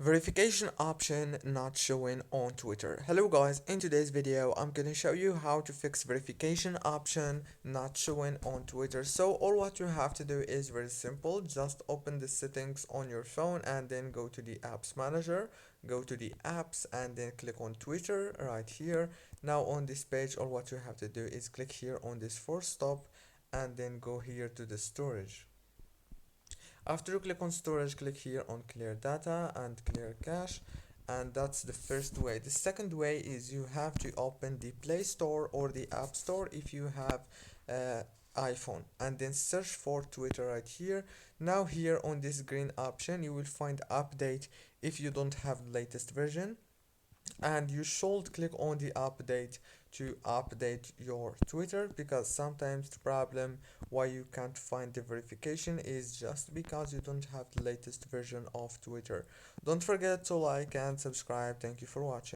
Verification option not showing on Twitter. Hello guys, in today's video I'm gonna show you how to fix verification option not showing on Twitter. So all what you have to do is very simple. Just open the settings on your phone and then go to the apps manager, go to the apps and then click on Twitter right here. Now on this page all what you have to do is click here on this force stop and then go here to the storage. After you click on storage, click here on clear data and clear cache, and that's the first way. The second way is you have to open the Play Store or the App Store if you have uh, iPhone, and then search for Twitter right here. Now here on this green option you will find update if you don't have the latest version, and you should click on the update to update your Twitter, because sometimes the problem why you can't find the verification is just because you don't have the latest version of Twitter. Don't forget to like and subscribe. Thank you for watching.